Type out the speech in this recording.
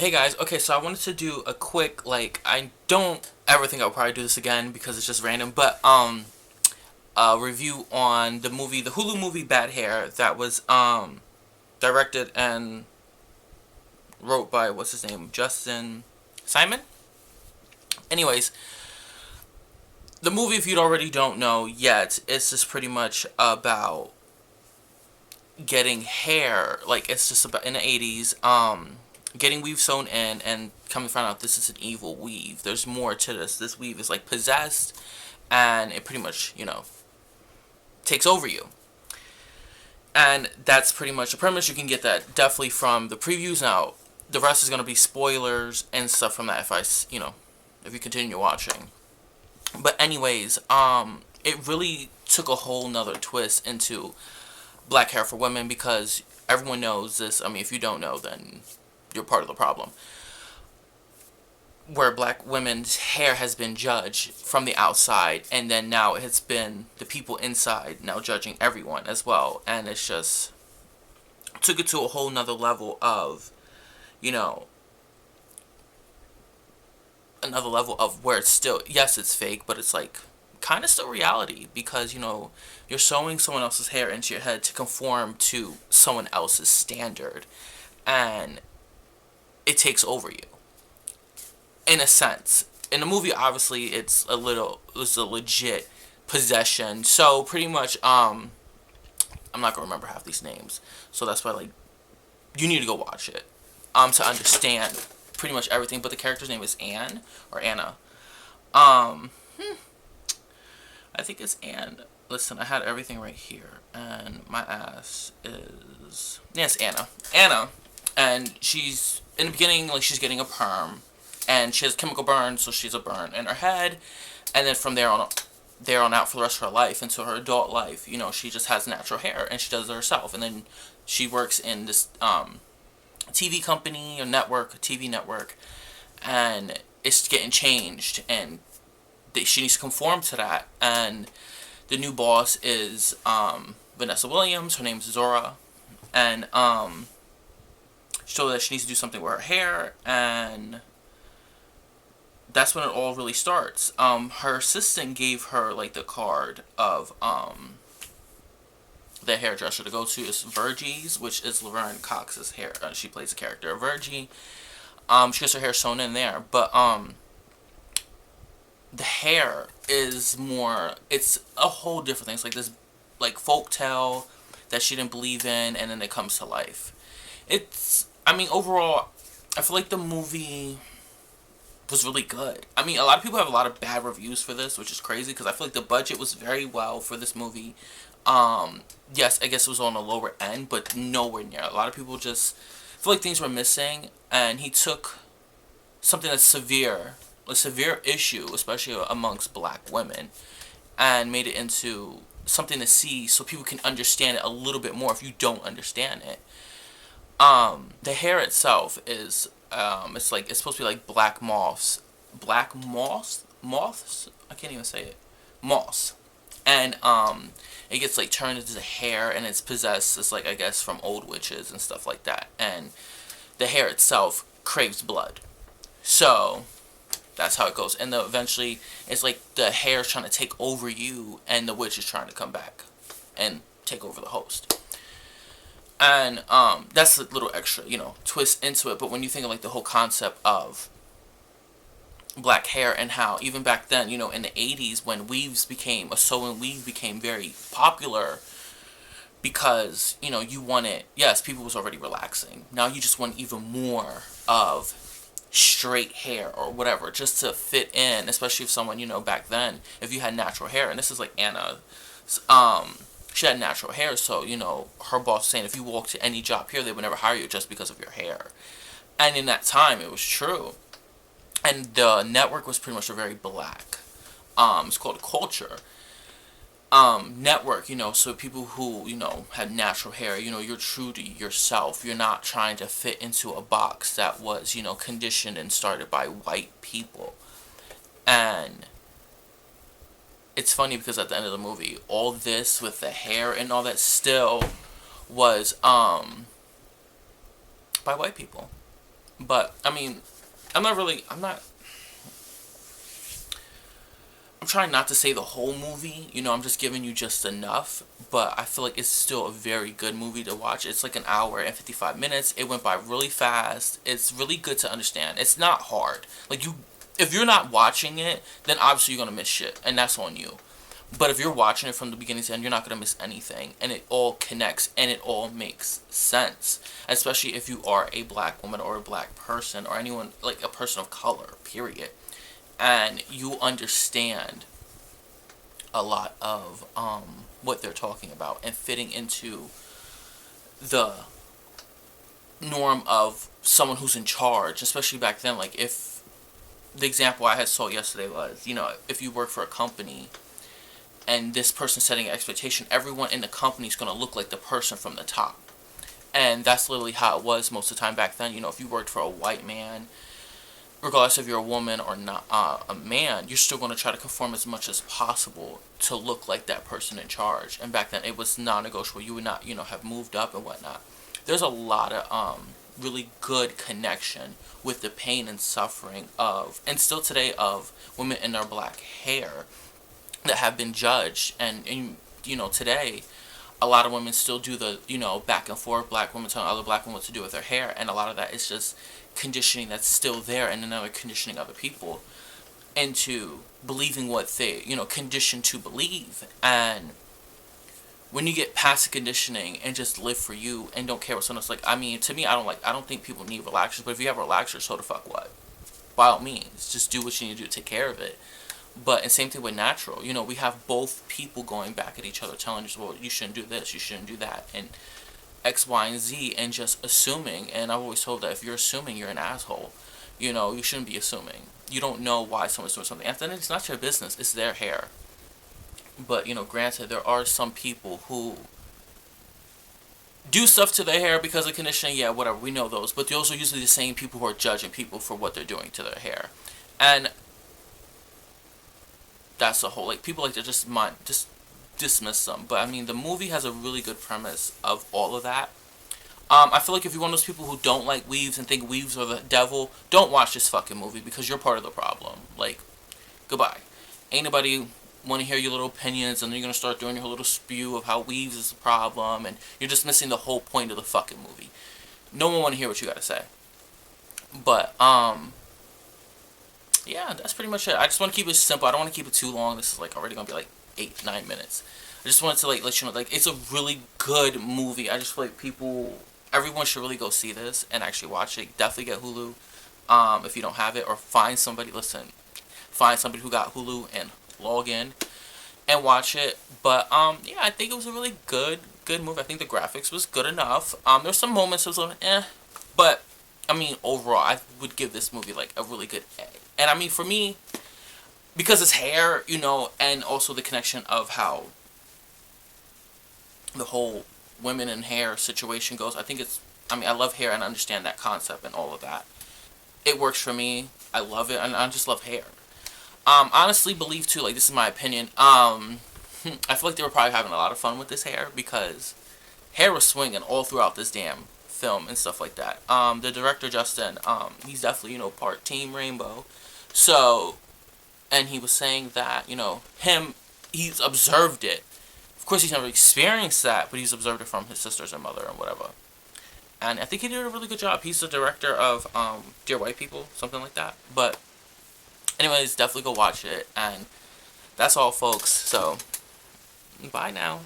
Hey guys, okay, so I wanted to do a quick, I don't ever think I'll probably do this again because it's just random, but review on the Hulu movie Bad Hair that was directed and wrote by what's his name, Justin Simon. Anyways, the movie, if you already don't know yet, it's just pretty much about getting hair. Like, it's just about in the 80s, getting weave sewn in and coming to find out this is an evil weave. There's more to this. This weave is like possessed, and it pretty much, takes over you. And that's pretty much the premise. You can get that definitely from the previews. Now, the rest is going to be spoilers and stuff from that if you continue watching. But anyways, it really took a whole nother twist into black hair for women because everyone knows this. I mean, if you don't know, then you're part of the problem. Where black women's hair has been judged from the outside, and then now it's been the people inside now judging everyone as well, and it's just took it to a whole nother level of, you know, another level of where it's still, yes, it's fake, but it's like kind of still reality because you're sewing someone else's hair into your head to conform to someone else's standard, and it takes over you in a sense. In the movie, obviously, it's a legit possession. So pretty much, I'm not gonna remember half these names, so that's why you need to go watch it, to understand pretty much everything. But the character's name is Anne or Anna. Um, I think it's Anne. Listen, I had everything right here, and my ass is yes, Anna. Anna, and she's in the beginning like she's getting a perm, and she has chemical burn, so she's a burn in her head, and then from there on out for the rest of her life into her adult life, she just has natural hair and she does it herself, and then she works in this TV company or network, TV network, and it's getting changed, and she needs to conform to that, and the new boss is Vanessa Williams. Her name's Zora, and she told her that she needs to do something with her hair, and that's when it all really starts. Her assistant gave her the card of the hairdresser to go to. Is Virgie's, which is Laverne Cox's hair. She plays the character of Virgie. She gets her hair sewn in there, but the hair is more. It's a whole different thing. It's like this folk tale that she didn't believe in, and then it comes to life. I mean, overall, I feel like the movie was really good. I mean, a lot of people have a lot of bad reviews for this, which is crazy because I feel like the budget was very well for this movie. Yes, I guess it was on the lower end, but nowhere near. A lot of people just feel like things were missing, and he took something that's a severe issue, especially amongst black women, and made it into something to see so people can understand it a little bit more if you don't understand it. The hair itself is it's supposed to be like moths. I can't even say it, moss, and it gets turned into hair, and it's possessed. It's I guess from old witches and stuff like that, and the hair itself craves blood, so that's how it goes. And eventually, it's like the hair is trying to take over you, and the witch is trying to come back and take over the host. And that's a little extra, twist into it. But when you think of the whole concept of black hair and how even back then, in the 80s when a sewing weave became very popular because, you wanted, yes, people was already relaxing. Now you just want even more of straight hair or whatever just to fit in, especially if someone, back then, if you had natural hair, and this is like Anna, she had natural hair, so, her boss was saying if you walk to any job here, they would never hire you just because of your hair. And in that time, it was true. And the network was pretty much a very black, it's called Culture, network, so people who, had natural hair, you're true to yourself. You're not trying to fit into a box that was, conditioned and started by white people. And it's funny because at the end of the movie, all this with the hair and all that still was by white people. But I mean, I'm not really. I'm trying not to say the whole movie. I'm just giving you just enough. But I feel like it's still a very good movie to watch. It's like an hour and 55 minutes. It went by really fast. It's really good to understand. It's not hard. If you're not watching it, then obviously you're gonna miss shit, and that's on you. But if you're watching it from the beginning to end, you're not going to miss anything. And it all connects and it all makes sense. Especially if you are a black woman or a black person or anyone, like a person of color, period. And you understand a lot of what they're talking about and fitting into the norm of someone who's in charge, especially back then. Like, if the example I had saw yesterday was, if you work for a company and this person setting an expectation, everyone in the company is going to look like the person from the top. And that's literally how it was most of the time back then. If you worked for a white man, regardless if you're a woman or not, a man, you're still going to try to conform as much as possible to look like that person in charge. And back then, it was non-negotiable. You would not, have moved up and whatnot. There's a lot of really good connection with the pain and suffering of, and still today, of women in their black hair that have been judged. And today a lot of women still do the back and forth, black women telling other black women what to do with their hair, and a lot of that is just conditioning that's still there, and another conditioning other people into believing what they conditioned to believe. And when you get past the conditioning and just live for you and don't care what someone else, like, I mean, to me, I don't think people need relaxers, but if you have relaxers, so the fuck what, by all means, just do what you need to do to take care of it. But and same thing with natural. We have both people going back at each other, telling us, well, you shouldn't do this, you shouldn't do that, and X, Y, and Z, and just assuming. And I've always told that if you're assuming, you're an asshole. You shouldn't be assuming. You don't know why someone's doing something. And then it's not your business. It's their hair. But granted, there are some people who do stuff to their hair because of conditioning. Yeah, whatever. We know those. But those are usually the same people who are judging people for what they're doing to their hair. And that's the whole, like, people like to just dismiss them. But I mean, the movie has a really good premise of all of that. I feel like if you're one of those people who don't like weaves and think weaves are the devil, don't watch this fucking movie because you're part of the problem. Like, goodbye. Ain't nobody want to hear your little opinions, and then you're gonna start doing your little spew of how weaves is the problem, and you're just missing the whole point of the fucking movie. No one want to hear what you gotta say. But yeah, that's pretty much it. I just want to keep it simple. I don't want to keep it too long. This is like already gonna be like 8-9 minutes. I just wanted to like let you know, like, it's a really good movie. I just feel like everyone should really go see this and actually watch it. Definitely get Hulu, if you don't have it, or find somebody. Listen, find somebody who got Hulu and log in and watch it. But yeah, I think it was a really good movie. I think the graphics was good enough. There's some moments that was a little but I mean, overall, I would give this movie like a really good A. And I mean, for me, because it's hair, and also the connection of how the whole women and hair situation goes, I mean, I love hair and I understand that concept and all of that. It works for me. I love it, and I just love hair. Honestly, believe too, like, this is my opinion. I feel like they were probably having a lot of fun with this hair because hair was swinging all throughout this damn film and stuff like that. The director, Justin, he's definitely, part Team Rainbow. So, and he was saying that, he's observed it. Of course, he's never experienced that, but he's observed it from his sisters and mother and whatever. And I think he did a really good job. He's the director of Dear White People, something like that. But anyways, definitely go watch it. And that's all, folks. So, bye now.